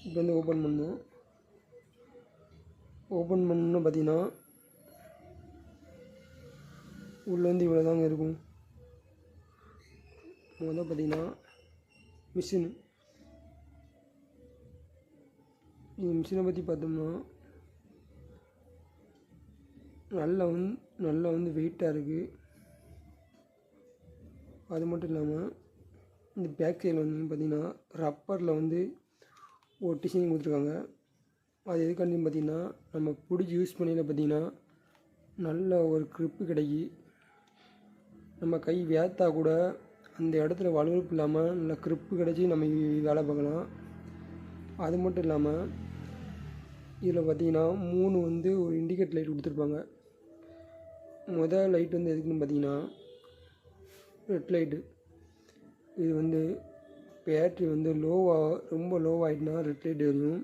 இப்போ வந்து ஓப்பன் பண்ணணும். ஓப்பன் பண்ணணுன்னு பார்த்தீங்கன்னா உள்ளே வந்து இவ்வளோ தாங்க இருக்கும். முதல்ல பார்த்தீங்கன்னா மிஷினு. இந்த மிஷினை பற்றி பார்த்தோம்னா நல்லா வந்து வெயிட்டாக இருக்குது. அது மட்டும் இல்லாமல் இந்த பேக் சைடில் வந்து பார்த்திங்கன்னா ரப்பரில் வந்து ஒரு டிசைன் கொடுத்துருக்காங்க. அது எதுக்காண்டின்னு பார்த்திங்கன்னா நம்ம பிடிச்சி யூஸ் பண்ணையில் பார்த்திங்கன்னா நல்ல ஒரு க்ரிப்பு கிடைக்கி, நம்ம கை வேர்த்தா கூட அந்த இடத்துல வலுவழுப்பு இல்லாமல் நல்ல க்ரிப்பு கிடச்சி நம்ம வேலை பார்க்கலாம். அது மட்டும் இல்லாமல் இதில் பார்த்திங்கன்னா 3 வந்து ஒரு இண்டிகேட் லைட் கொடுத்துருப்பாங்க. முதல் லைட் வந்து எதுக்குன்னு பார்த்திங்கன்னா ரெட் லைட்டு. இது வந்து பேட்ரி வந்து ரொம்ப லோவாகிட்டுனா ரெட் லைட் எரியும்.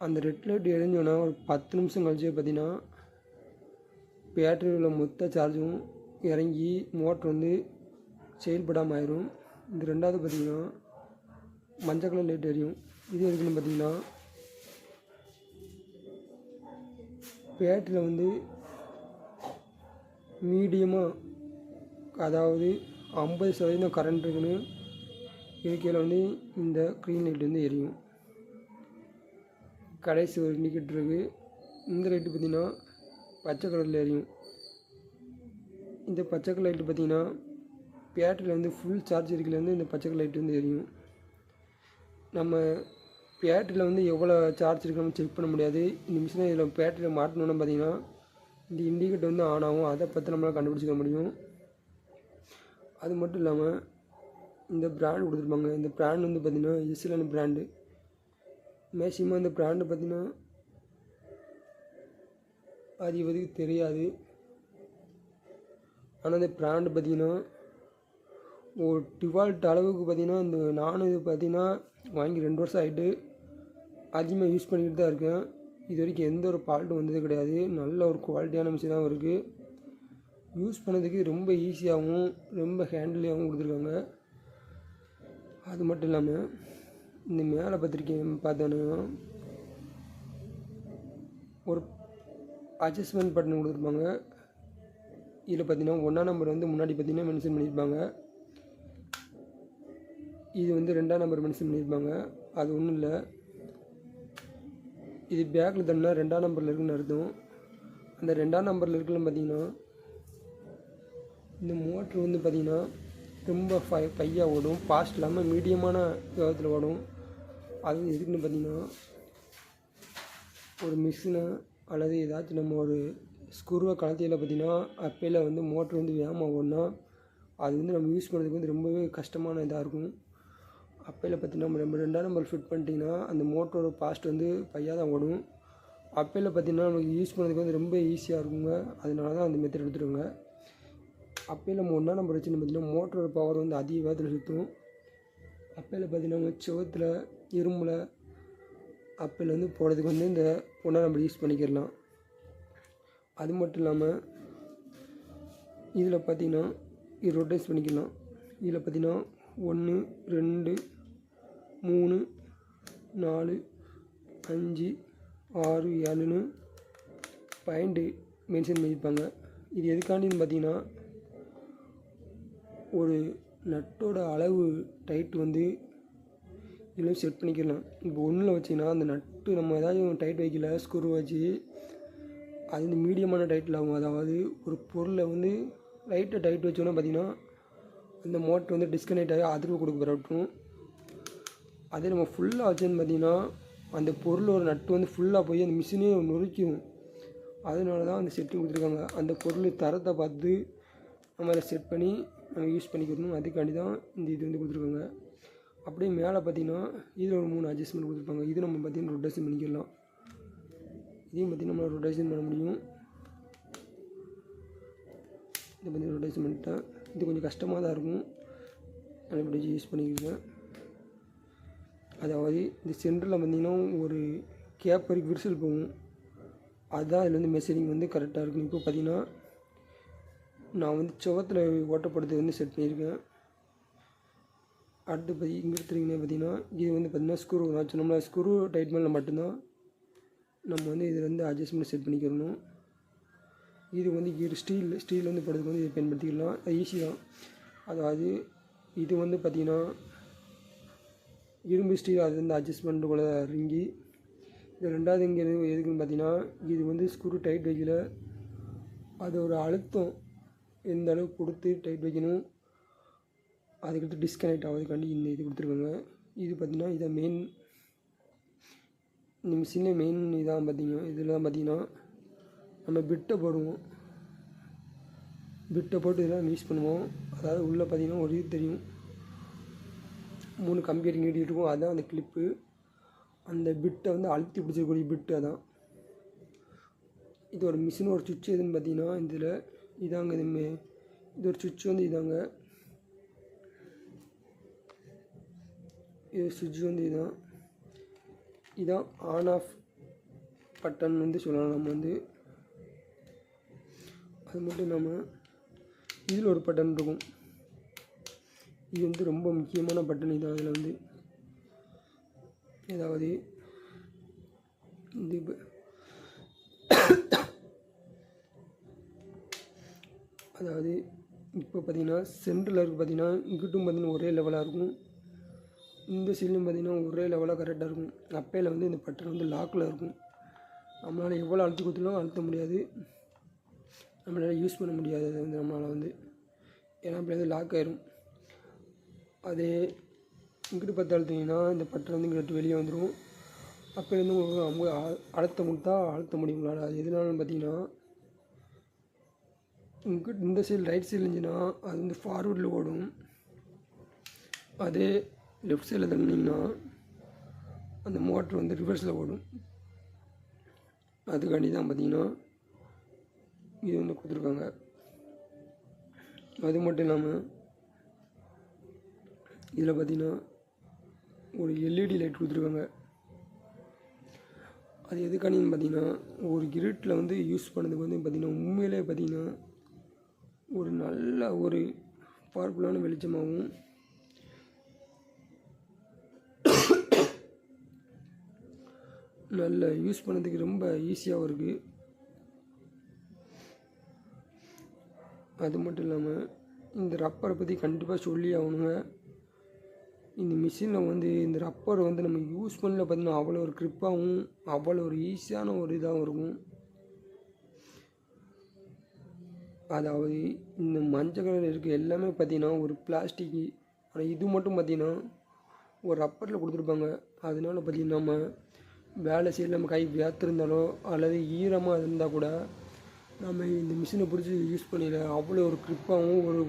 அந்த ரெட் லைட் எரிஞ்சோன்னா ஒரு 10 நிமிஷம் கழிச்சு பார்த்திங்கன்னா பேட்டரியில் உள்ள மொத்த சார்ஜும் இறங்கி மோட்ரு வந்து செயல்படாமல் ஆயிரும். இந்த ரெண்டாவது பார்த்திங்கன்னா மஞ்சள் கலர் லைட் எரியும். இது எதுக்குன்னு பார்த்திங்கன்னா பேட்டரியில் வந்து மீடியமாக, அதாவது 50% கரண்ட் இருக்குன்னு இருக்கையில் வந்து இந்த க்ரீன் லைட் வந்து எரியும். கடைசி ஒரு இண்டிகேட்டர் இருக்குது. இந்த லைட்டு பார்த்திங்கன்னா பச்சை கலரில் எரியும். இந்த பச்சை கலர் லைட்டு பார்த்திங்கன்னா பேட்டரியில் வந்து ஃபுல் சார்ஜ் இருக்கையிலேருந்து இந்த பச்சை கலர் லைட் வந்து எரியும். நம்ம பேட்டரியில் வந்து எவ்வளோ சார்ஜ் இருக்குன்னு செக் பண்ண முடியாது. இந்த மிஷினை இதில் பேட்டரியில் மாட்டணுன்னு பார்த்திங்கன்னா இந்த இண்டிகேட்டர் வந்து ஆன் ஆகும். அதை பற்றி நம்மளால் கண்டுபிடிச்சிக்க முடியும். அது மட்டும் இல்லாமல் இந்த பிராண்ட் கொடுத்துருப்பாங்க. இந்த பிராண்ட் வந்து பார்த்திங்கன்னா எஸ்எல்என் பிராண்டு. மேக்ஸிமம் இந்த பிராண்டு பார்த்திங்கன்னா அதிகத்துக்கு தெரியாது. ஆனால் இந்த பிராண்டு பார்த்திங்கன்னா ஒரு டிவால்ட் அளவுக்கு பார்த்திங்கன்னா இந்த நானும் இது பார்த்திங்கன்னா வாங்கி 2 வருஷம் ஆகிட்டு அதிகமாக யூஸ் பண்ணிக்கிட்டு தான் இருக்கேன். இது வரைக்கும் எந்த ஒரு ஃபால்ட்டும் வந்தது கிடையாது. நல்ல ஒரு குவாலிட்டியான மிஷினாகவும் இருக்குது. யூஸ் பண்ணதுக்கு ரொம்ப ஈஸியாகவும் ரொம்ப ஹேண்டிலாகவும் கொடுத்துருக்காங்க. அது மட்டும் இல்லாமல் இந்த மேலே பார்த்தோன்னா ஒரு அட்ஜஸ்ட்மெண்ட் பட்டன் கொடுத்துருப்பாங்க. இதில் பார்த்திங்கன்னா 1ஆம் நம்பர் வந்து முன்னாடி பார்த்திங்கன்னா மென்ஷன் பண்ணியிருப்பாங்க. இது வந்து 2ஆம் நம்பர் மென்ஷன் பண்ணியிருப்பாங்க. அது ஒன்றும் இல்லை, இது பேக்கில் தண்ணா 2ஆம் நம்பரில் இருக்குன்னு அர்த்தம். அந்த 2ஆம் நம்பரில் இருக்குன்னு பார்த்திங்கன்னா இந்த மோட்ரு வந்து பார்த்திங்கன்னா ரொம்ப பையாக ஓடும். ஃபாஸ்ட் இல்லாமல் மீடியமான வேகத்தில் ஓடும். அது எதுக்குன்னு பார்த்திங்கன்னா ஒரு மிஷினை அல்லது ஏதாச்சும் நம்ம ஒரு ஸ்க்ரூவை கலத்தியில் பார்த்திங்கன்னா அப்பையில் வந்து மோட்ரு வந்து வேகமாக ஓடினா அது வந்து நம்ம யூஸ் பண்ணுறதுக்கு வந்து ரொம்பவே கஷ்டமான இதாக இருக்கும். அப்பையில் பார்த்திங்கன்னா நம்ம 2ஆம் நம்பர் ஃபிட் பண்ணிட்டிங்கன்னா அந்த மோட்டரோட ஃபாஸ்ட் வந்து பையாக தான் ஓடும். அப்பையில் பார்த்திங்கன்னா நமக்கு யூஸ் பண்ணுறதுக்கு வந்து ரொம்ப ஈஸியாக இருக்குங்க. அதனால தான் அந்த மெத்தட் எடுத்துருங்க. அப்பையில் நம்ம 1ஆம் நம்பர் வச்சுன்னு பார்த்திங்கன்னா மோட்டரோட பவர் வந்து அதிக வேகத்தில் சுற்றும். அப்பையில் பார்த்திங்கன்னா செவத்தில் இரும்பில் அப்பையில் வந்து போடுறதுக்கு வந்து இந்த 1ஆம் நம்பர் யூஸ் பண்ணிக்கிடலாம். அது மட்டும் இல்லாமல் இதில் பார்த்திங்கன்னா இது ரொட்டேட் பண்ணிக்கலாம். இதில் பார்த்திங்கன்னா 1 2 3 4 5 6 7ன்னு பாயிண்ட்டு மென்ஷன் பண்ணியிருப்பாங்க. இது எதுக்காண்டின்னு பார்த்திங்கன்னா ஒரு நட்டோட அளவு டைட்டு வந்து இதில் செட் பண்ணிக்கலாம். இப்போ 1ல் வச்சிங்கன்னா அந்த நட்டு நம்ம ஏதாச்சும் டைட் வைக்கல ஸ்க்ரூ வச்சு அது வந்து மீடியமான டைட்டில் ஆகும். அதாவது ஒரு பொருளை வந்து லைட்டாக டைட் வச்சோன்னா பார்த்திங்கன்னா அந்த மோட்ரு வந்து டிஸ்கனெக்ட் ஆகி அதிர்வு கொடுக்க பரட்டும். அதே நம்ம ஃபுல்லாக வச்சோன்னு பார்த்திங்கன்னா அந்த பொருளோட நட்டு வந்து ஃபுல்லாக போய் அந்த மிஷினே நொறுக்கும். அதனால தான் அந்த செட்டிங் கொடுத்துருக்காங்க. அந்த பொருள் தரத்தை பார்த்து நம்ம அதை செட் பண்ணி நம்ம யூஸ் பண்ணிக்கணும். அதுக்காண்டி தான் இந்த இது வந்து கொடுத்துருக்காங்க. அப்படியே மேலே பார்த்திங்கன்னா இதில் ஒரு 3 அட்ஜஸ்ட்மெண்ட் கொடுத்துருப்பாங்க. இது நம்ம பார்த்திங்கன்னா ரொட்டேஷன் பண்ணிக்கலாம். இதையும் பார்த்திங்கன்னா நம்ம ரொட்டேஷன் பண்ண முடியும். இதை பார்த்திங்கன்னா ரொட்டேஷன் பண்ணிட்டேன். இது கொஞ்சம் கஷ்டமாக தான் இருக்கும். நான் இப்படி யூஸ் பண்ணிக்கிறேன். அதாவது இந்த சென்டரில் பார்த்திங்கன்னா ஒரு கேப் வரைக்கும் விரிசல் போகும். அதுதான் அதில் வந்து மெஷரிங் வந்து கரெக்டாக இருக்கும். இப்போ பார்த்திங்கன்னா நான் வந்து சுவத்தில் ஓட்டப்படுறது வந்து செட் பண்ணியிருக்கேன். அடுத்து இங்கே எடுத்துட்டிங்கன்னா பார்த்தீங்கன்னா இது வந்து பார்த்திங்கன்னா ஸ்க்ரூ நான் சொன்னோம்னா ஸ்க்ரூ டைட் பண்ணல மட்டும்தான் நம்ம வந்து இதில் வந்து அட்ஜஸ்ட்மெண்ட் செட் பண்ணிக்கிறணும். இது வந்து ஸ்டீல் வந்து படுறதுக்கு வந்து இதை பயன்படுத்திக்கலாம். அது ஈஸி தான். அதாவது இது வந்து பார்த்திங்கன்னா இரும்பு ஸ்டீல், அது வந்து அட்ஜஸ்ட்மெண்ட் கூட ரிங்கி. இது ரெண்டாவது இங்கே எதுக்குன்னு பார்த்தீங்கன்னா இது வந்து ஸ்க்ரூ டைட் வைக்கல, அதோட அழுத்தம் எந்த அளவுக்கு கொடுத்து டைட் வைக்கணும், அதுக்கடுத்து டிஸ்கனெக்ட் ஆகிறதுக்காண்டி இந்த இது கொடுத்துருக்காங்க. இது பார்த்திங்கன்னா இதை மெயின் இந்த மிஷினில் மெயின் இதான் பார்த்திங்கன்னா இதெல்லாம் பார்த்திங்கன்னா நம்ம பிட்டை போடுவோம். பிட்டை போட்டு இதெல்லாம் யூஸ் பண்ணுவோம். அதாவது உள்ளே பார்த்திங்கன்னா ஒரு இது தெரியும், 3 கம்பி நீட்டிகிட்டு இருக்கும், அதுதான் அந்த கிளிப்பு. அந்த பிட்டை வந்து அழுத்தி பிடிச்சிருக்கக்கூடிய பிட்டு அதான். இது ஒரு மிஷின் ஒரு சுவிட்ச் எதுன்னு பார்த்தீங்கன்னா இதில் இதாங்க, இது ஒரு சுவிட்ச் வந்து இதாங்க, இது சுவிட்ச் வந்து இதான் ஆன் ஆஃப் பட்டன் வந்து சொல்லலாம் நம்ம வந்து. அது மட்டும் இல்லாமல் இதில் ஒரு பட்டன் இருக்கும், இது வந்து ரொம்ப முக்கியமான பட்டன். இதான் அதில் வந்து ஏதாவது இது அதாவது இப்போ பார்த்திங்கன்னா சென்டரில் இருக்குது பார்த்திங்கன்னா இங்கிட்டும் பார்த்திங்கன்னா ஒரே லெவலாக இருக்கும், இந்த சைட்லையும் பார்த்திங்கன்னா ஒரே லெவலாக கரெக்டாக இருக்கும். அப்பையில் வந்து இந்த பட்டன் வந்து லாக்கில் இருக்கும், நம்மளால் எவ்வளோ அழுத்தி கொடுத்தாலும் அழுத்த முடியாது, நம்மளால் யூஸ் பண்ண முடியாது. அது வந்து நம்மளால் வந்து ஏன்னா அப்படி வந்து லாக் ஆயிரும். அதே இங்கிட்டு பார்த்து அழுத்திங்கன்னா இந்த பட்டன் வந்து இங்கிட்டு வெளியே வந்துடும். அப்போலேருந்து அவங்க அழுத்த கொடுத்தா அழுத்த முடியுங்களா? அது எதுனாலும் பார்த்தீங்கன்னா இந்த சைடு ரைட் சைடில் இருந்துச்சுன்னா அது வந்து ஃபார்வர்டில் ஓடும், அதே லெஃப்ட் சைடில் தள்ளினீங்கன்னா அந்த மோட்ரு வந்து ரிவர்ஸில் ஓடும். அதுக்காண்டி தான் பார்த்திங்கன்னா இது வந்து கொடுத்துருக்காங்க. அது மட்டும் இல்லாமல் இதில் பார்த்திங்கன்னா ஒரு எல்இடி லைட் கொடுத்துருக்காங்க. அது எதுக்காண்டின்னு பார்த்திங்கன்னா ஒரு இருட்டில் வந்து யூஸ் பண்ணதுக்கு வந்து பார்த்திங்கன்னா உண்மையிலே பார்த்திங்கன்னா ஒரு நல்ல ஒரு பவர்ஃபுல்லான வெளிச்சமாகவும் நல்ல யூஸ் பண்ணதுக்கு ரொம்ப ஈஸியாகவும் இருக்குது. அது மட்டும் இல்லாமல் இந்த ரப்பரை பற்றி கண்டிப்பாக சொல்லி ஆகணுங்க. இந்த மிஷினில் வந்து இந்த ரப்பரை வந்து நம்ம யூஸ் பண்ணல பார்த்திங்கன்னா அவ்வளோ ஒரு க்ரிப்பாகவும் அவ்வளோ ஒரு ஈஸியான ஒரு இதாகவும் இருக்கும். அதாவது இந்த மஞ்சள் கலரில் இருக்க எல்லாமே பார்த்திங்கன்னா ஒரு பிளாஸ்டிக்கு, ஆனால் இது மட்டும் பார்த்திங்கன்னா ஒரு ரப்பரில் கொடுத்துருப்பாங்க. அதனால பார்த்திங்கன்னா நம்ம வேலை செய்ய நம்ம கை வேர்த்திருந்தாலோ அல்லது ஈரமாக இருந்தால் கூட நம்ம இந்த மிஷினை பிடிச்சி யூஸ் பண்ணிடல. அவ்வளோ ஒரு க்ரிப்பாகவும் ஒரு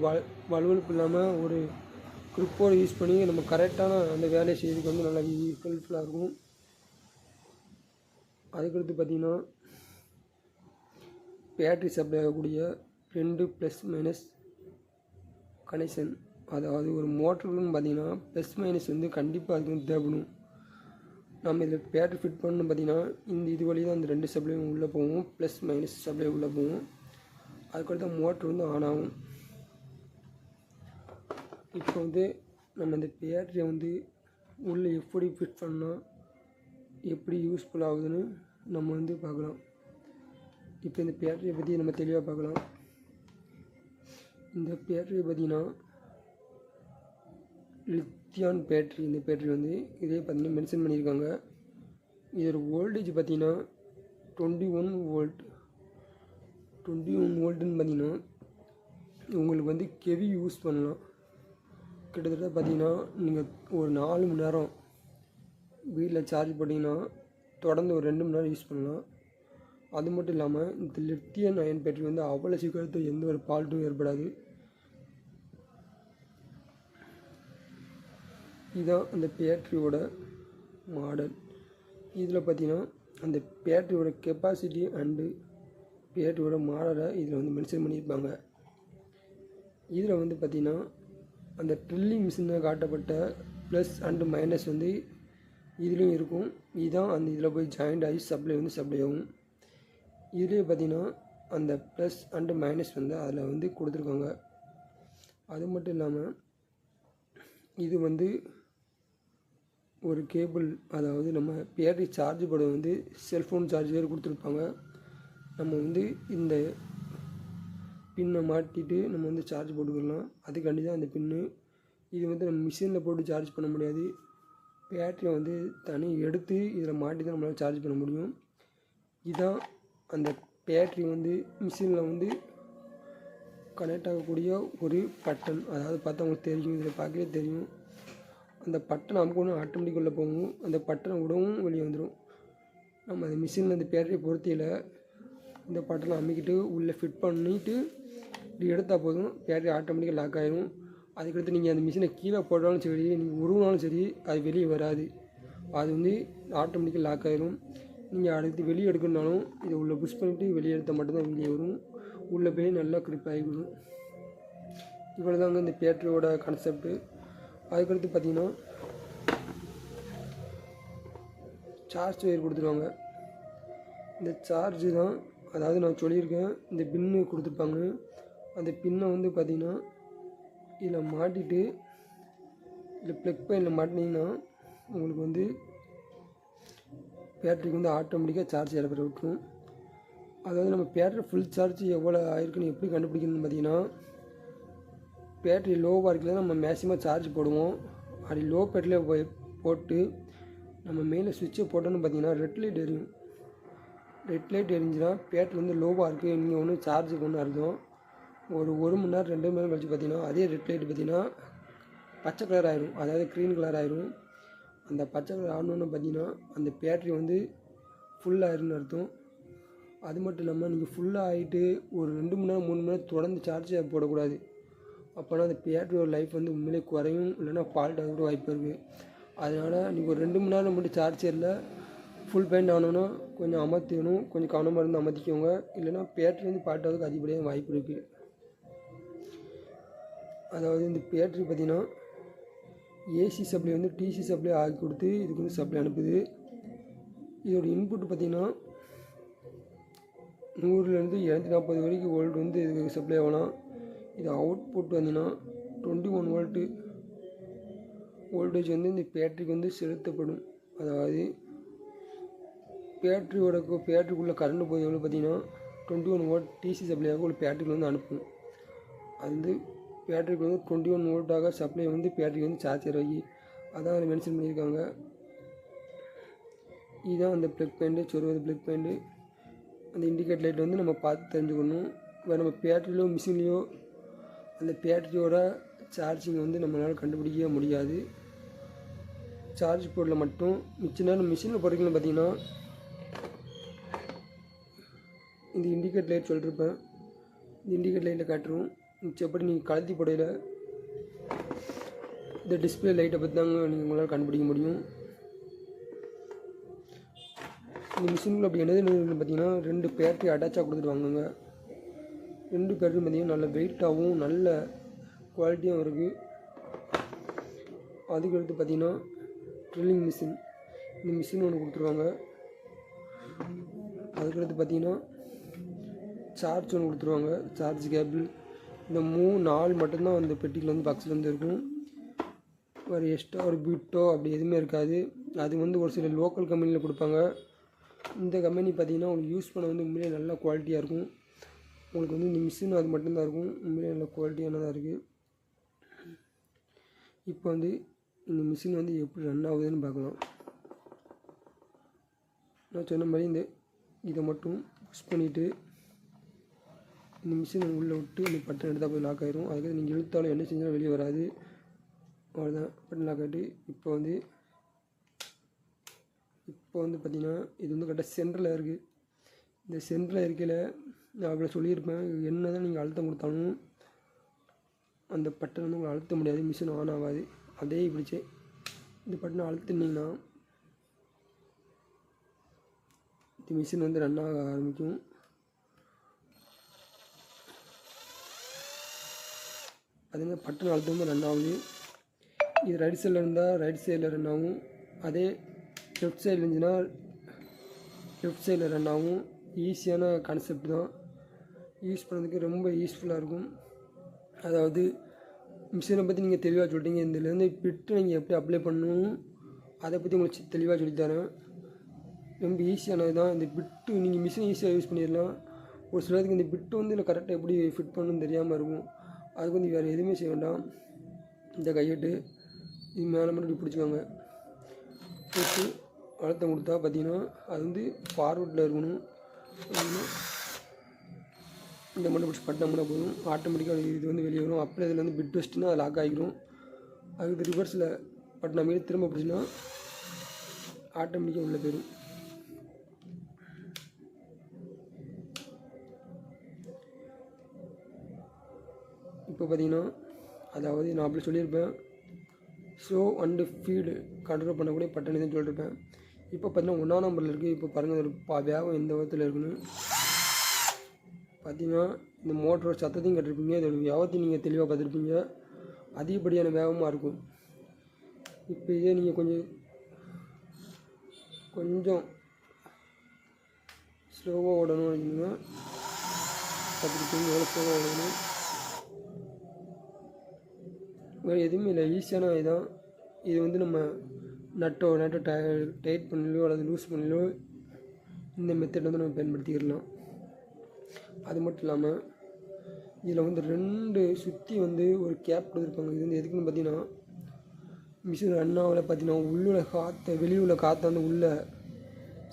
வலுவழுப்பு இல்லாமல் ஒரு க்ரிப்போடு யூஸ் பண்ணி நம்ம கரெக்டான அந்த வேலையை செய்யறதுக்கு வந்து நல்லா ஹெல்ப்ஃபுல்லாக இருக்கும். அதுக்கடுத்து பார்த்திங்கன்னா பேட்ரி சப்ளை ஆகக்கூடிய 2 ப்ளஸ் கனெக்ஷன். அதாவது ஒரு மோட்டருக்குன்னு பார்த்திங்கன்னா ப்ளஸ் மைனஸ் வந்து கண்டிப்பாக அதுக்கு வந்து தேவைப்படும். நம்ம இதில் பேட்ரி ஃபிட் பண்ணணும் பார்த்திங்கன்னா இந்த இது வழி தான் இந்த 2 சப்ளையும் உள்ளே போகும், ப்ளஸ் மைனஸ் சப்ளை உள்ளே போகும். அதுக்கடுத்து மோட்ரு வந்து ஆன் ஆகும். இப்போ வந்து நம்ம இந்த பேட்டரியை வந்து உள்ளே எப்படி ஃபிட் பண்ணால் எப்படி யூஸ்ஃபுல் ஆகுதுன்னு நம்ம வந்து பார்க்கலாம். இப்போ இந்த பேட்டரியை பற்றி நம்ம தெளிவாக பார்க்கலாம். இந்த பேட்டரியை பார்த்திங்கன்னா லித்தியான் பேட்ரி. இந்த பேட்டரி வந்து இதே பார்த்திங்கன்னா மென்ஷன் பண்ணியிருக்காங்க. இதோட வோல்டேஜ் பார்த்திங்கன்னா 21 வோல்ட். 21 வோல்ட்டுன்னு பார்த்திங்கன்னா உங்களுக்கு வந்து கெவி யூஸ் பண்ணலாம். கிட்டத்தட்ட பார்த்திங்கன்னா நீங்கள் ஒரு 4 மணி நேரம் வீட்டில் சார்ஜ் போட்டிங்கன்னா தொடர்ந்து ஒரு 2 மணி நேரம் யூஸ் பண்ணலாம். அது மட்டும் இல்லாமல் இந்த லித்தியம் அயன் பேட்டரி வந்து அவ்வளோ சீக்கிரத்தில் எந்த ஒரு ஃபால்ட்டும் ஏற்படாது. இதுதான் அந்த பேட்டரியோட மாடல். இதில் பார்த்திங்கன்னா அந்த பேட்டரியோட கெப்பாசிட்டி அண்டு பேட்டரியோட மாடலை இதில் வந்து மென்ஷன் பண்ணியிருப்பாங்க. இதில் வந்து பார்த்திங்கன்னா அந்த ட்ரில்லிங் மிஷினில் காட்டப்பட்ட ப்ளஸ் அண்டு மைனஸ் வந்து இதுலேயும் இருக்கும். இதுதான் அந்த இதில் போய் ஜாயிண்ட் ஆகி சப்ளை ஆகும். இதுலேயே பார்த்திங்கன்னா அந்த ப்ளஸ் அண்டு மைனஸ் வந்து அதில் வந்து கொடுத்துருக்காங்க. அது மட்டும் இல்லாமல் இது வந்து ஒரு கேபிள், அதாவது நம்ம பேட்டரி சார்ஜ் போட வந்து செல்ஃபோன் சார்ஜர் கொடுத்துருப்பாங்க. நம்ம வந்து இந்த பின்னை மாட்டிட்டு நம்ம வந்து சார்ஜ் போட்டுக்கலாம். அதுக்காண்டி தான் அந்த பின்னு. இது வந்து நம்ம மிஷினில் போட்டு சார்ஜ் பண்ண முடியாது. பேட்டரியை வந்து தனி எடுத்து இதில் மாட்டி தான் நம்மளால் சார்ஜ் பண்ண முடியும். இதுதான் அந்த பேட்டரி வந்து மிஷினில் வந்து கனெக்ட் ஆகக்கூடிய ஒரு பட்டன். அதாவது பார்த்தா உங்களுக்கு தெரியும், இதில் பார்க்கவே தெரியும். அந்த பட்டனை அமுக்கணும், ஆட்டோமேட்டிக் உள்ள போகும். அந்த பட்டனை விடவும் வெளியே வந்துடும். நம்ம அந்த மிஷினில் அந்த பேட்டரியை பொறுத்தியில் இந்த பட்டனை அமைக்கிட்டு உள்ளே ஃபிட் பண்ணிவிட்டு இப்படி எடுத்தால் போதும், பேட்டரி ஆட்டோமேட்டிக்காக லாக் ஆகிடும். அதுக்கடுத்து நீங்கள் அந்த மிஷினை கீழே போட்டாலும் சரி, நீங்கள் உருவினாலும் சரி, அது வெளியே வராது. அது வந்து ஆட்டோமேட்டிக்காக லாக் ஆகிடும். நீங்கள் அடுத்து வெளியே எடுக்கணுனாலும் இதை உள்ளே புஷ் பண்ணிவிட்டு வெளியே எடுத்தால் மட்டும்தான் வெளியே வரும். உள்ளே போய் நல்லா க்ரிப் ஆகிடும். இவ்வளோ தாங்க இந்த பேட்டரியோட கான்செப்ட்டு. அதுக்கடுத்து பார்த்திங்கன்னா சார்ஜ் ஒயர் கொடுத்துருவாங்க. இந்த சார்ஜு தான், அதாவது நான் சொல்லியிருக்கேன் இந்த பின்னு கொடுத்துருப்பாங்க. அந்த பின்னை வந்து பார்த்திங்கன்னா இதில் மாட்டிட்டு இதில் ப்ளக் பாயிண்டில் மாட்டினீங்கன்னா உங்களுக்கு வந்து பேட்டரிக்கு வந்து ஆட்டோமேட்டிக்காக சார்ஜ் ஏற்பட விட்டுரும். அதாவது நம்ம பேட்டரி ஃபுல் சார்ஜ் எவ்வளோ ஆயிருக்குன்னு எப்படி கண்டுபிடிக்கணும்னு பார்த்திங்கன்னா, பேட்டரி லோவாக இருக்குல்ல, நம்ம மேக்ஸிமம் சார்ஜ் போடுவோம். அப்படி லோ பேட்டரியில் போட்டு நம்ம மேலே சுவிட்சை போட்டோன்னு பார்த்திங்கன்னா ரெட் லைட் எரியும். ரெட் லைட் எரிஞ்சுன்னா பேட்டரி வந்து லோவாக இருக்குது, நீங்கள் ஒன்று சார்ஜுக்கு ஒன்று அர்த்தம். ஒரு மணி நேரம் 2 மணி நேரம் கழிச்சு பார்த்திங்கன்னா அதே ரெட் லைட் பார்த்திங்கன்னா பச்சை கலர் ஆயிரும், அதாவது க்ரீன் கலர் ஆயிரும். அந்த பச்சை கலர் ஆனோன்னு பார்த்திங்கன்னா அந்த பேட்டரி வந்து ஃபுல்லாகிருன்னு அர்த்தம். அது மட்டும் இல்லாமல் நீங்கள் ஃபுல்லாக ஆகிட்டு ஒரு 2 மணி நேரம் 3 மணி நேரம் தொடர்ந்து சார்ஜ் போடக்கூடாது. அப்போனா அந்த பேட்டரியோட லைஃப் வந்து உண்மையிலே குறையும், இல்லைன்னா ஃபால்ட் ஆக கூட வாய்ப்பு இருக்குது. அதனால் நீங்கள் ஒரு 2 மணி நேரம் மட்டும் சார்ஜரில் ஃபுல் பெயிண்ட் ஆனோன்னா கொஞ்சம் அமர்த்திக்கணும், கொஞ்சம் கவனமாக இருந்து அமர்த்திக்கோங்க. இல்லைன்னா பேட்டரி வந்து ஃபால்ட் ஆகிறதுக்கு அதிகப்படியாக வாய்ப்பு இருக்குது. அதாவது இந்த பேட்டரி பார்த்திங்கன்னா ஏசி சப்ளை வந்து டிசி சப்ளை ஆகி கொடுத்து இதுக்கு வந்து சப்ளை அனுப்புது. இதோட இன்புட் பார்த்திங்கன்னா 100லேருந்து 240 வரைக்கும் வோல்ட் வந்து இதுக்கு சப்ளை ஆகலாம். இது அவுட்புட் வந்தீங்கன்னா 21 வோல்ட்டு வோல்டேஜ் வந்து இந்த பேட்டரிக்கு வந்து செலுத்தப்படும். அதாவது பேட்டரிக்குள்ளே கரண்ட் போய் எவ்வளோ பார்த்திங்கன்னா 21 வோல்ட் டிசி சப்ளையாக ஒரு பேட்டரிக்கு வந்து அனுப்பும். அது வந்து பேட்டரிக்கு வந்து 21 வோல்ட்டாக சப்ளை வந்து பேட்டரிக்கு வந்து சார்ஜர் ஆகி அதான் அதை மென்ஷன் பண்ணியிருக்காங்க. இதுதான் அந்த ப்ளக் பாயிண்ட்டு, சொருவது ப்ளக் பாயிண்ட்டு. அந்த இண்டிகேட் லைட் வந்து நம்ம பார்த்து தெரிஞ்சுக்கணும். இப்போ நம்ம பேட்டரியிலோ மிஷின்லேயோ அந்த பேட்டரியோட சார்ஜிங் வந்து நம்மளால் கண்டுபிடிக்கவே முடியாது. சார்ஜ் போர்டில் மட்டும் மிச்ச நேரம் மிஷினில் போடுறீங்கன்னு பார்த்தீங்கன்னா இந்த இண்டிகேட் லைட் சொல்லியிருப்பேன், இந்த இண்டிகேட் லைட்டில் காட்டுரும். மிச்சப்படி நீங்கள் கலத்தி போடையில் இந்த டிஸ்பிளே லைட்டை பற்றி தாங்க நீங்கள் உங்களால் கண்டுபிடிக்க முடியும். இந்த மிஷினில் அப்படி என்னது பார்த்தீங்கன்னா 2 பேட்டரி அட்டாச்சாக கொடுத்துட்டு வாங்குங்க. 2 பேட்டரி பார்த்திங்கன்னா நல்ல வெயிட்டாகவும் நல்ல குவாலிட்டியாகவும் இருக்குது. அதுக்கடுத்து பார்த்திங்கன்னா ட்ரில்லிங் மிஷின், இந்த மிஷின் ஒன்று கொடுத்துருவாங்க. அதுக்கடுத்து பார்த்திங்கன்னா சார்ஜ் ஒன்று கொடுத்துருவாங்க, சார்ஜ் கேபிள். இந்த 3-4 மட்டும்தான் அந்த பெட்டிக்கில் வந்து பாக்ஸில் வந்து இருக்கும். ஒரு எக்ஸ்ட்ரா ஒரு பிட்டோ அப்படி எதுவுமே இருக்காது. அது வந்து ஒரு சில லோக்கல் கம்பெனியில் கொடுப்பாங்க. இந்த கம்பெனி பார்த்திங்கன்னா உங்களுக்கு யூஸ் பண்ண வந்து உண்மையிலே நல்ல குவாலிட்டியாக இருக்கும். உங்களுக்கு வந்து இந்த மிஷின் அது மட்டும்தான் இருக்கும், உண்மையிலே நல்ல குவாலிட்டியானதாக இருக்குது. இப்போ வந்து இந்த மிஷின் வந்து எப்படி ரன் ஆகுதுன்னு பார்க்கலாம். நான் சொன்ன மாதிரி இதை மட்டும் புஷ் பண்ணிவிட்டு இந்த மிஷினை உள்ளே விட்டு இந்த பட்டன் எடுத்தால் போய் லாக் ஆகிரும். அதுக்கு நீங்கள் இழுத்தாலும் என்ன செஞ்சாலும் வெளியே வராது, அவ்வளோதான். பட்டன் லாக் ஆகிட்டு இப்போ வந்து பார்த்திங்கன்னா இது வந்து கரெக்டாக சென்டரில் இருக்குது. இந்த சென்டரில் இருக்கையில் நான் அப்படி சொல்லியிருப்பேன், என்ன தான் நீங்கள் அழுத்தம் கொடுத்தாலும் அந்த பட்டன் வந்து உங்களை அழுத்த முடியாது, மிஷின் ஆன் ஆகாது. அதே இப்படிச்சே இந்த பட்டனை அழுத்தினீங்கன்னா இந்த மிஷின் வந்து ரன் ஆக ஆரம்பிக்கும். அதுங்க பட்டன் அழுத்தம் ரன் ஆகுது. இது ரைட் சைடில் இருந்தால் ரைட் சைடில் ரன் ஆகும், அதே லெஃப்ட் சைடில் இருந்துச்சுன்னா லெஃப்ட் சைடில் ரன் ஆகும். ஈஸியான கான்செப்ட் தான், யூஸ் பண்ணுறதுக்கு ரொம்ப யூஸ்ஃபுல்லாக இருக்கும். அதாவது மிஷினை பற்றி நீங்கள் தெளிவாக சொல்லிட்டீங்க. இதுலேருந்து பிட்டு நீங்கள் எப்படி அப்ளை பண்ணணும் அதை பற்றி உங்களுக்கு தெளிவாக சொல்லித்தரேன். ரொம்ப ஈஸியானது தான். இந்த பிட்டு நீங்கள் மிஷினை ஈஸியாக யூஸ் பண்ணிடலாம். ஒரு சிலருக்கு இந்த பிட்டு வந்து இல்லை கரெக்டாக எப்படி ஃபிட் பண்ணணும்னு தெரியாமல் இருக்கும். அதுக்கு வந்து வேறு எதுவுமே செய்ய வேண்டாம். இந்த கையெட்டு இது மேலே மட்டும் இப்படி பிடிச்சிக்கோங்க. பிடிச்சி அழுத்தம் கொடுத்தா பார்த்தீங்கன்னா அது வந்து ஃபார்வர்டில் இருக்கணும். இந்த மட்டும் பிடிச்சி பட்டோம்னா போதும், ஆட்டோமேட்டிக்காக இது வந்து வெளியே வரும். அப்படியே இதில் வந்து பிட் வச்சுட்டுனா அது லாக் ஆகிடும். அதுக்கு ரிவர்ஸில் பட் நம்ம திரும்ப பிடிச்சின்னா ஆட்டோமேட்டிக்காக உள்ளே போயிடும். இப்போ பார்த்தீங்கன்னா அதாவது நான் அப்படி சொல்லியிருப்பேன், ஷோ அண்டு ஃபீடு கண்ட்ரோல் பண்ணக்கூடிய பட்டன் தான் சொல்லியிருப்பேன். இப்போ பார்த்தீங்கன்னா 1ஆம் நம்பரில் இருக்குது. இப்போ பாருங்கள் ஒரு வேகம் எந்த விதத்தில் இருக்குன்னு பார்த்தீங்கன்னா இந்த மோட்டரோட சத்தத்தையும் கட்டிருப்பீங்க, இதோட வேகத்தையும் நீங்கள் தெளிவாக பார்த்துருப்பீங்க. அதிகப்படியான வேகமாக இருக்கும். இப்போ இதே நீங்கள் கொஞ்சம் ஸ்லோவாக ஓடணும் அப்படின்னா பார்த்துருப்பீங்க எவ்வளோ ஸ்லோவாக ஓடணும். வேறு எதுவுமே இல்லை, ஈஸியான இதுதான். இது வந்து நம்ம நட்டோ டைட் பண்ணலையோ அல்லது லூஸ் பண்ணலையோ இந்த மெத்தட் வந்து நம்ம பயன்படுத்திக்கலாம். அது மட்டும் இல்லாமல் இதில் வந்து 2 சுற்றி வந்து ஒரு கேப் கொடுத்துருப்பாங்க. இது வந்து எதுக்குன்னு பார்த்தீங்கன்னா மிஷின் ரன் ஆகல பார்த்தீங்கன்னா வெளியே உள்ள காற்றை வந்து உள்ளே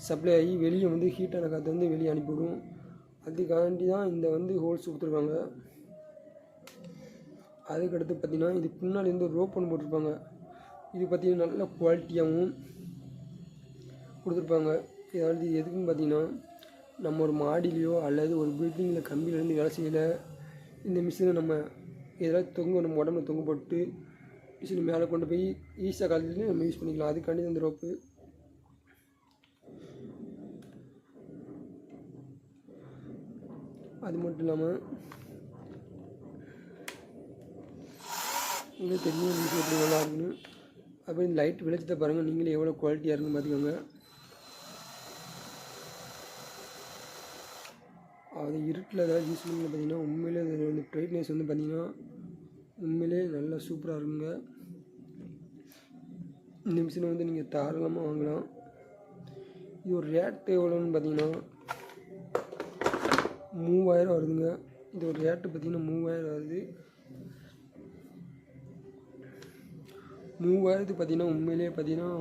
சப்ளை ஆகி வெளியே வந்து ஹீட்டான காற்றை வந்து வெளியே அனுப்பிவிடும். அதுக்காண்டி தான் இந்த வந்து ஹோல்ஸ் கொடுத்துருக்காங்க. அதுக்கடுத்து பார்த்திங்கன்னா இது பின்னாடி வந்து ரோப் ஒன்று போட்டிருப்பாங்க. இது பார்த்திங்கன்னா நல்ல குவாலிட்டியாகவும் கொடுத்துருப்பாங்க. இதாவது எதுக்குன்னு பார்த்திங்கன்னா நம்ம ஒரு மாடிலையோ அல்லது ஒரு பில்டிங்கில் கம்பியிலேருந்து வேலை செய்யலை, இந்த மிஷினை நம்ம இதெல்லாம் நம்ம உடம்புல தொங்க போட்டு மிஷின் மேலே கொண்டு போய் ஈஸியாக காலத்துலேயும் நம்ம யூஸ் பண்ணிக்கலாம். அதுக்காண்டி அந்த ரோப்பு. அது மட்டும் இல்லாமல் இங்கே தெரியும் மிஷின் எப்படி நல்லா இருக்குன்னு. அப்புறம் இந்த லைட் வெளிச்சத்தை பாருங்கள், நீங்களே எவ்வளோ குவாலிட்டியாக இருக்குன்னு பார்த்துக்கோங்க. அது இருட்டில் ஏதாவது யூஸ் பண்ணி பார்த்திங்கன்னா உண்மையிலே அதில் வந்து ப்ரைட்னஸ் வந்து பார்த்திங்கன்னா உண்மையிலே நல்லா சூப்பராக இருக்குங்க. இந்த மிஷினை வந்து நீங்கள் தாராளமாக வாங்கலாம். இது ஒரு ரேட்டு எவ்வளோன்னு பார்த்தீங்கன்னா 3000 வருதுங்க. இது ஒரு ரேட்டு பார்த்திங்கன்னா 3000 வருது. 3000க்கு பார்த்திங்கன்னா உண்மையிலே பார்த்திங்கன்னா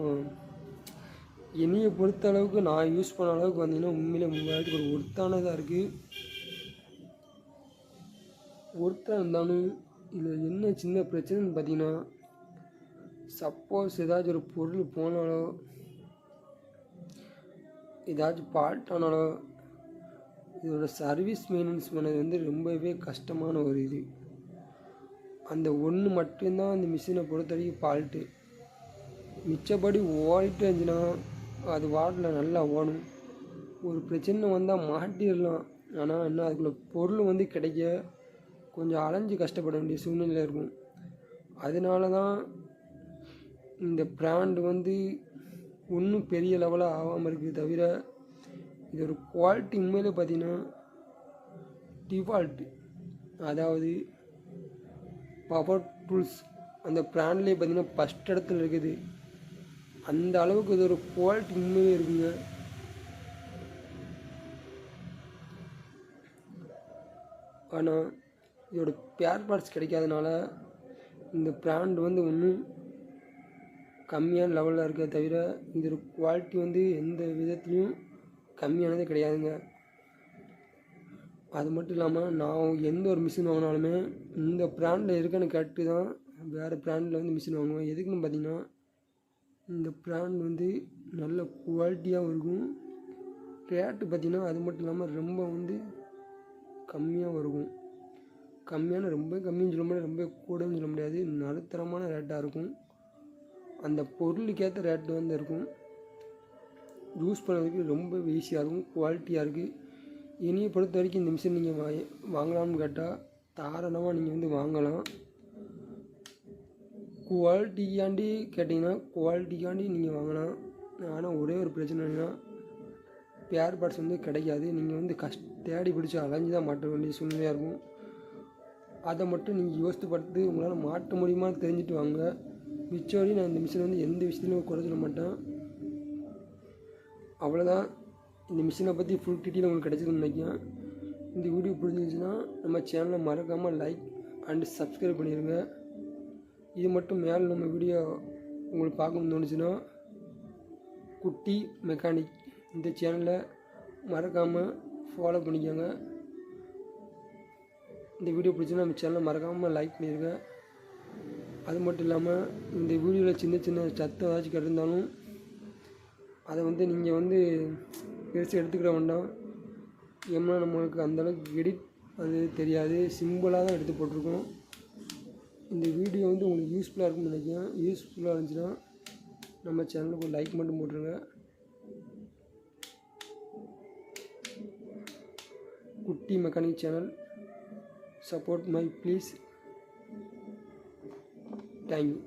என்னையை பொறுத்த அளவுக்கு நான் யூஸ் பண்ண அளவுக்கு பார்த்திங்கன்னா உண்மையிலே 3000க்கு ஒரு ஒர்த்தானதாக இருக்குது. ஒர்த்தாக இருந்தாலும் இதில் என்ன சின்ன பிரச்சனைன்னு பார்த்திங்கன்னா சப்போஸ் ஏதாச்சும் ஒரு பொருள் போனாலோ ஏதாச்சும் பால்ட்டானாலோ இதோட சர்வீஸ் மெயின்டெனன்ஸ் பண்ணது வந்து ரொம்பவே கஷ்டமான ஒரு இது. அந்த ஒன்று மட்டும்தான் அந்த மிஷினை பொறுத்த வரைக்கும் ஃபால்ட்டு. மிச்சப்படி ஓடிட்டு இருந்துச்சுன்னா அது வாட்டில் நல்லா ஓடும். ஒரு பிரச்சனை வந்தால் மாட்டிடலாம். ஆனால் என்ன அதுக்குள்ள பொருள் வந்து கிடைக்க கொஞ்சம் அலைஞ்சு கஷ்டப்பட வேண்டிய சூழ்நிலை இருக்கும். அதனால தான் இந்த பிராண்டு வந்து ஒன்றும் பெரிய லெவலாக ஆகாமல் இருக்குது. தவிர இதோட குவாலிட்டி உண்மையிலே பார்த்திங்கன்னா டிஃபால்ட்டு, அதாவது பவர் டூல்ஸ் அந்த பிராண்ட்லேயே பார்த்திங்கன்னா ஃபஸ்ட் இடத்துல இருக்குது. அந்த அளவுக்கு இதோட குவாலிட்டி உண்மையிலே இருக்குங்க. ஆனால் இதோட ஸ்பேர் பார்ட்ஸ் கிடைக்காதனால இந்த பிராண்ட் வந்து ஒன்றும் கம்மியான லெவலில் இருக்க தவிர இதோட குவாலிட்டி வந்து எந்த விதத்துலையும் கம்மியானதே கிடையாதுங்க. அது மட்டும் இல்லாமல் நான் எந்த ஒரு மிஷின் வாங்கினாலுமே இந்த பிராண்டில் இருக்குன்னு கேட்டு தான் வேறு பிராண்டில் வந்து மிஷின் வாங்குவேன். எதுக்குன்னு பார்த்திங்கன்னா இந்த பிராண்ட் வந்து நல்ல குவாலிட்டியாகவும் இருக்கும். ரேட்டு பார்த்திங்கன்னா அது மட்டும் இல்லாமல் ரொம்ப வந்து கம்மியாகவும் இருக்கும். கம்மியான ரொம்ப கம்மின்னு சொல்ல முடியாது, ரொம்ப கூடன்னு சொல்ல முடியாது, நடுத்தரமான ரேட்டாக இருக்கும். அந்த பொருளுக்கேற்ற ரேட்டு வந்து இருக்கும். யூஸ் பண்ணுறதுக்கு ரொம்ப ஈஸியாக இருக்கும், குவாலிட்டியாக இருக்குது. என்னையை பொறுத்த வரைக்கும் இந்த மிஷின் நீங்கள் வாங்கலாம்னு கேட்டால் தாராளமாக நீங்கள் வந்து வாங்கலாம். குவாலிட்டிக்காண்டி கேட்டிங்கன்னா குவாலிட்டிக்காண்டி நீங்கள் வாங்கலாம். ஆனால் ஒரே ஒரு பிரச்சனைனா ஸ்பேர் பார்ட்ஸ் வந்து கிடைக்காது. நீங்கள் வந்து தேடி பிடிச்சி அலைஞ்சு தான் மாட்ட வேண்டிய சூழ்நிலையாக இருக்கும். அதை மட்டும் நீங்கள் யோசித்து பார்த்து உங்களால் மாற்ற முடியுமான்னு தெரிஞ்சுட்டு வாங்க. மிச்சம் நான் இந்த மிஷினை வந்து எந்த விஷயத்துலையும் குறை சொல்ல மாட்டேன். அவ்வளோதான். இந்த மிஷினை பற்றி ஃபுல் டீட்டெயில் உங்களுக்கு கிடச்சிருக்குன்னு நினைக்கிறேன். இந்த வீடியோ பிடிச்சிருந்துச்சுன்னா நம்ம சேனலை மறக்காமல் லைக் அண்டு சப்ஸ்கிரைப் பண்ணிடுங்க. இது மட்டும் மேலே நம்ம வீடியோ உங்களுக்கு பார்க்கணும்னு தோணுச்சுன்னா குட்டி மெக்கானிக் இந்த சேனலை மறக்காமல் ஃபாலோ பண்ணிக்கோங்க. இந்த வீடியோ பிடிச்சுன்னா நம்ம சேனலை மறக்காமல் லைக் பண்ணிடுங்க. அது மட்டும் இல்லாமல் இந்த வீடியோவில் சின்ன சின்ன சத்தம் ஏதாச்சும் கிடந்தாலும் அதை வந்து நீங்கள் வந்து பெருசாக எடுத்துக்கிட வேண்டாம். ஏன்னா நம்மளுக்கு அந்தளவுக்கு எடிட் அது தெரியாது, சிம்பிளாக தான் எடுத்து போட்டிருக்கோம். இந்த வீடியோ வந்து உங்களுக்கு யூஸ்ஃபுல்லாக இருக்கும்னு நினைக்கிறேன். யூஸ்ஃபுல்லாக இருந்துச்சுன்னா நம்ம சேனலுக்கு ஒரு லைக் மட்டும் போட்டுருங்க. குட்டி mechanic channel support my please. Thank you.